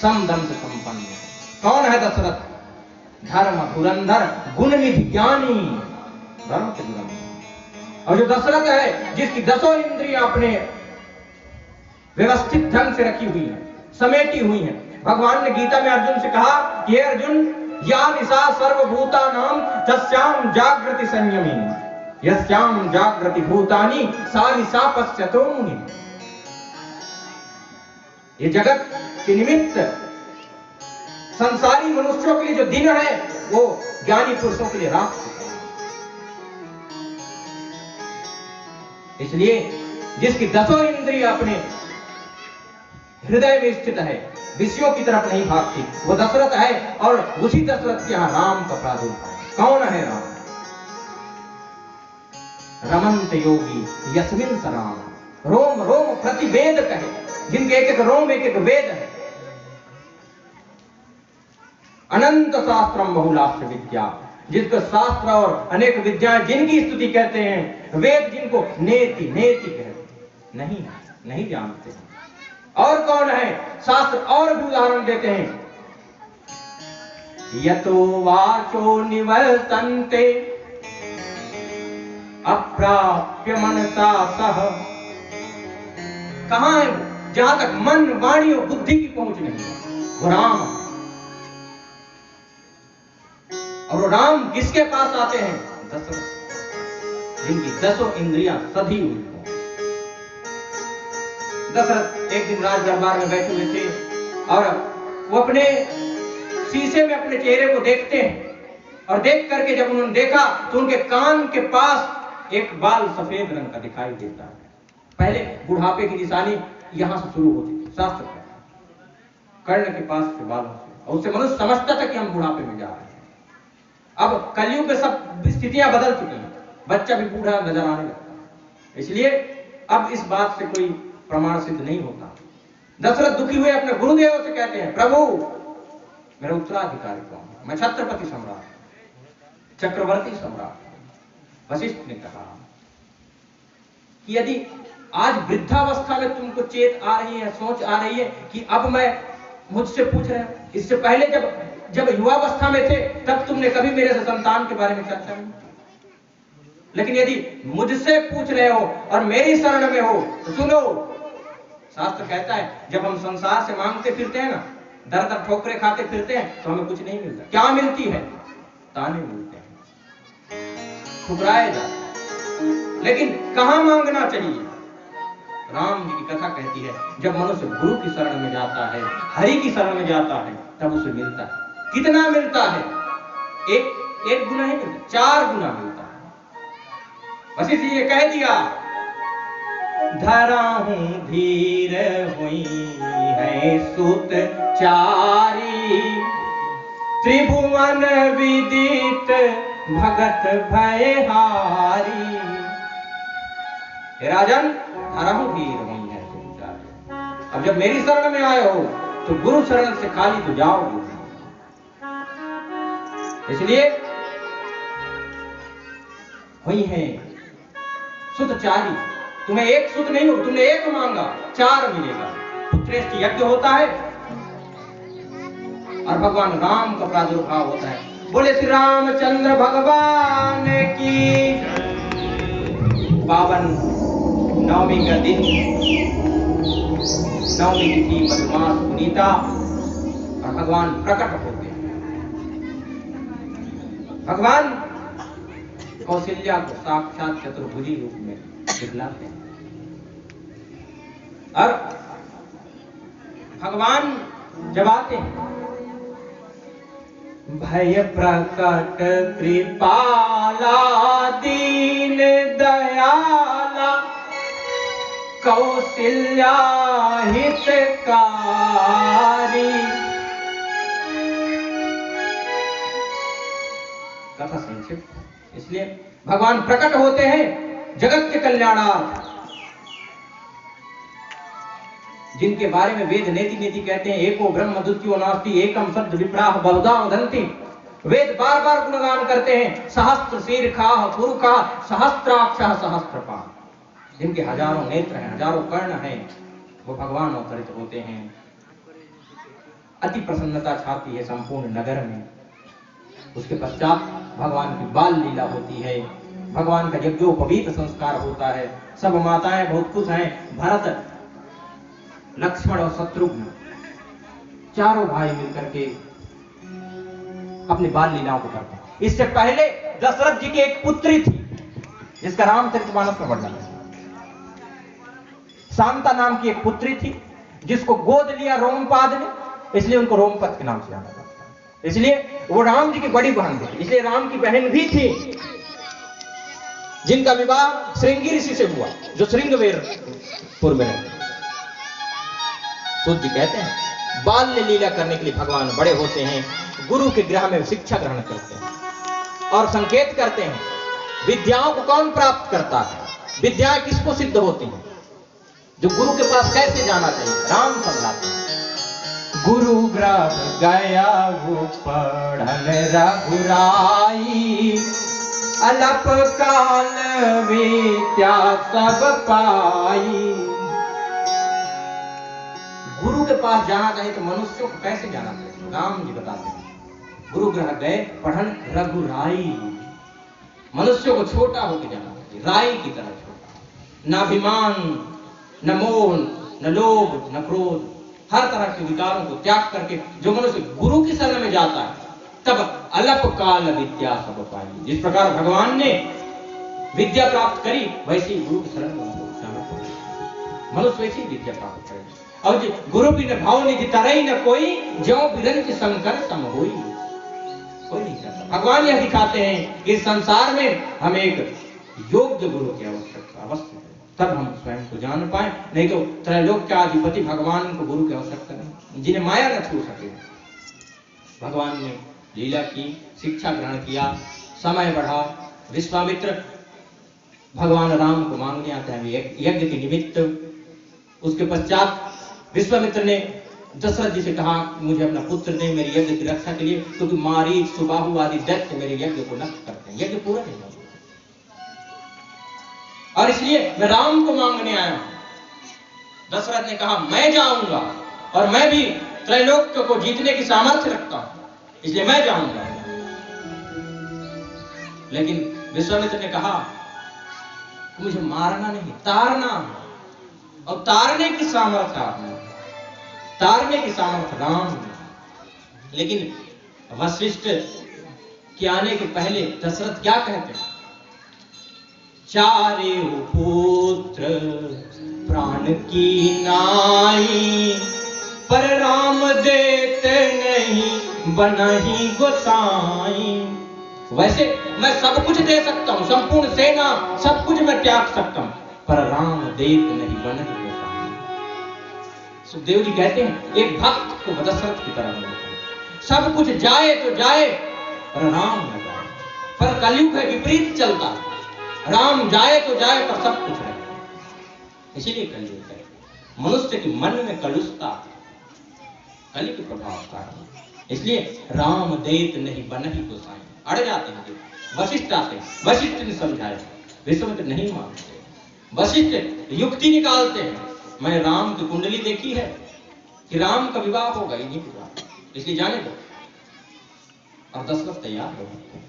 समदम से संपन्न। कौन है दशरथ? धर्म धुरंधर गुण निधि ज्ञानी, धर्म के धुरंधर। और जो दशरथ है जिसकी 10 इंद्रियां अपने व्यवस्थित ढंग से रखी हुई है, समेटी हुई है। भगवान ने गीता में अर्जुन से कहा कि हे अर्जुन, या निशा सर्वभूतानां तस्यां जागृति संयमी यस्यां जागृति भूतानि सा निशा पश्यतो मुनि। ये जगत के निमित्त संसारी मनुष्यों के लिए जो दिन है वो ज्ञानी पुरुषों के लिए रात है। इसलिए जिसकी 10 इंद्रियां अपने हृदय में स्थित है, विषयों की तरफ नहीं भागती, वो दशरथ है। और उसी दशरथ के यहां राम का प्रादुर्भाव। कौन है राम? रमन्त योगी यस्मिन् स राम, रोम रोम प्रतिवेद कहे, जिनके एक एक रोम एक एक वेद है। अनंत शास्त्रम बहुलास्त्र विद्या, जिसको शास्त्र और अनेक विद्याएं जिनकी स्तुति कहते हैं, वेद जिनको नेति नेति कहते नहीं जानते हैं। और कौन है? शास्त्र और भी उदाहरण देते हैं। यतो वाचो निवर्तन्ते अप्राप्य मनसा सह। कहां है वो? जहां तक मन वाणी और बुद्धि की पहुंच नहीं है, वो राम है। और वो राम किसके पास आते हैं? दशरथ, जिनकी 10 इंद्रियां सधी हुई हो। दशरथ एक दिन राज दरबार में बैठे हुए थे और वो अपने शीशे में अपने चेहरे को देखते हैं। और देख करके जब उन्होंने देखा तो उनके कान के पास एक बाल सफेद रंग का दिखाई देता है। पहले बुढ़ापे की निशानी यहां से शुरू होती थी, शास्त्र कर्ण के पास से बाल होते, और उससे मनुष्य समझता था कि हम बुढ़ापे में जा रहे हैं। अब कलयुग में सब स्थितियां बदल चुकी हैं, बच्चा भी बूढ़ा नजर आने लगता है। इसलिए अब इस बात से कोई प्रमाण सिद्ध नहीं होता। दशरथ दुखी हुए अपने गुरुदेव से कहते हैं, प्रभु मेरा उत्तराधिकारी कौन है? मैं छत्रपति सम्राट, चक्रवर्ती सम्राट। वशिष्ठ ने कहा कि यदि आज वृद्धावस्था में तुमको चेत आ रही है, सोच आ रही है कि अब मैं मुझसे पूछ रहे हो, इससे पहले जब युवावस्था में थे तब तुमने कभी मेरे से संतान के बारे में चर्चा नहीं की। लेकिन यदि मुझसे पूछ रहे हो और मेरी शरण में हो तो सुनो, शास्त्र कहता है जब हम संसार से मांगते फिरते हैं ना, दर दर ठोकरे खाते फिरते हैं तो हमें कुछ नहीं मिलता। क्या मिलती है? ताने मिलते हैं, ठुकराए जाते हैं। लेकिन कहां मांगना चाहिए? राम जी की कथा कहती है जब मनुष्य गुरु की शरण में जाता है, हरि की शरण में जाता है, तब उसे मिलता है। कितना मिलता है? एक गुना ही मिलता, 4 गुना मिलता है। बस इसलिए कह दिया, धरा हूं धीर हुई है सुत चारी, त्रिभुवन विदित भगत भयहारी। राजन, धरा हूं धीर हुई है सुत चारी। अब जब मेरी शरण में आए हो तो गुरु शरण से खाली तो जाओगे। इसलिए हुई है सुतचारी। तुम्हें एक सुत नहीं हो, तुमने एक मांगा, 4 मिलेगा। पुत्रेष्ठ यज्ञ होता है और भगवान राम का प्रादुर्भाव होता है। बोले श्री रामचंद्र भगवान की। पावन नवमी का दिन, नवमी तिथि मधुमास पुनीता, और भगवान प्रकट होते हैं। भगवान कौशल्या को साक्षात चतुर्भुजी रूप में दिखलाते हैं। और भगवान जब आते हैं, भय प्रकट कृपाला दीन दयाला, कौशल्या हितकारी। कथा संक्षिप्त। इसलिए भगवान प्रकट होते हैं जगत के कल्याणार्थ, जिनके बारे में वेद नेति नेति कहते हैं, एको ब्रह्म द्वितीयो नास्ति एकम सद् विप्राह बहुधा वदन्ति। वेद बार बार गुणगान करते हैं, सहस्त्र शीर्षाः पुरुषाः सहस्त्राक्षः सहस्त्रपाः। जिनके हजारों नेत्र हैं, हजारों कर्ण हैं, वो भगवान अवतरित होते हैं। अति प्रसन्नता छाती है संपूर्ण नगर में। उसके पश्चात भगवान की बाल लीला होती है, भगवान का यज्ञोपवीत संस्कार होता है। सब माताएं बहुत खुश हैं। भरत, लक्ष्मण और शत्रुघ्न चारों भाई मिलकर के अपनी बाल लीलाओं को करते हैं। इससे पहले दशरथ जी की एक पुत्री थी जिसका रामचरितमानस में वर्णन है। शांता नाम की एक पुत्री थी जिसको गोद लिया रोमपाद ने, इसलिए उनको रोमपद के नाम से जाना जाता है। इसलिए वो राम जी की बड़ी बहन थी, इसलिए राम की बहन भी थी जिनका विवाह श्रृंगी ऋषि से हुआ, जो श्रृंगवेरपुर में रहते। सूत जी कहते हैं बाल्य लीला करने के लिए भगवान बड़े होते हैं, गुरु के गृह में शिक्षा ग्रहण करते हैं और संकेत करते हैं विद्याओं को कौन प्राप्त करता है, विद्याएं किसको सिद्ध होती हैं, जो गुरु के पास कैसे जाना चाहिए। राम समझाते हैं गुरु ग्रह गया वो पढ़न रघुराई, अलप काल विद्या सब पाई। गुरु के पास जाना चाहिए तो मनुष्यों को कैसे जाना चाहिए, राम जी बताते हैं गुरु ग्रह गए पढ़न रघुराई। मनुष्यों को छोटा होकर जाना चाहिए, राई की तरह छोटा, न अभिमान, न मोह, न लोभ, न क्रोध, हर तरह के विकारों को त्याग करके जो मनुष्य गुरु की शरण में जाता है तब अलप काल विद्या सब पाई। जिस प्रकार भगवान ने विद्या प्राप्त करी वैसे गुरु की शरण में मनुष्य वैसी विद्या प्राप्त करे। और गुरु भी न भाव निधि तरई न कोई, जो बिरंच शंकर सम होई। कोई नहीं करता। भगवान यह दिखाते हैं कि इस संसार में हमें एक योग्य गुरु की आवश्यकता अवश्य है, तब हम स्वयं को जान पाए, नहीं तो त्रैलोक के अधिपति भगवान को गुरु की आवश्यकता नहीं, जिन्हें माया न छू सके। भगवान ने लीला की, शिक्षा ग्रहण किया, समय बढ़ा। विश्वामित्र भगवान राम को मांगने आते हैं यज्ञ के निमित्त। उसके पश्चात विश्वामित्र ने दशरथ जी से कहा मुझे अपना पुत्र दे मेरे यज्ञ की रक्षा के लिए, क्योंकि मारीच, सुबाहु आदि दैत्य मेरे यज्ञ को नष्ट करते हैं, यज्ञ पूरा नहीं होगा, और इसलिए मैं राम को मांगने आया हूं। दशरथ ने कहा मैं जाऊंगा, और मैं भी त्रैलोक को जीतने की सामर्थ्य रखता हूं, इसलिए मैं जाऊंगा। लेकिन विश्वामित्र ने कहा मुझे मारना नहीं, तारना, और तारने की सामर्थ्य आपने, तारने की सामर्थ्य राम ने। लेकिन वशिष्ठ के आने के पहले दशरथ क्या कहते हैं, चारे पुत्र प्राण की नाई, पर राम देते नहीं बनहि गोसाई। वैसे मैं सब कुछ दे सकता हूं, संपूर्ण सेना सब कुछ मैं त्याग सकता हूं, पर राम देत नहीं बनहि गोसाई। सुखदेव जी कहते हैं एक भक्त को दशरथ की तरह होना चाहिए, सब कुछ जाए तो जाए पर राम न जाए। पर कलयुग है, विपरीत चलता, राम जाए तो जाए पर सब कुछ रहे। इसीलिए कलयुग है, मनुष्य के मन में कलुषता कलि के प्रभाव कारण, इसलिए राम देत नहीं बनहि गोसाई, अड़ जाते हैं। वशिष्ठ आते, वशिष्ठ ने समझाया, विश्वामित्र नहीं मानते, वशिष्ठ युक्ति निकालते हैं, मैंने राम की कुंडली देखी है कि राम का विवाह होगा, इन्हीं के साथ, इसलिए जाने दो। और दशरथ तैयार हो गए।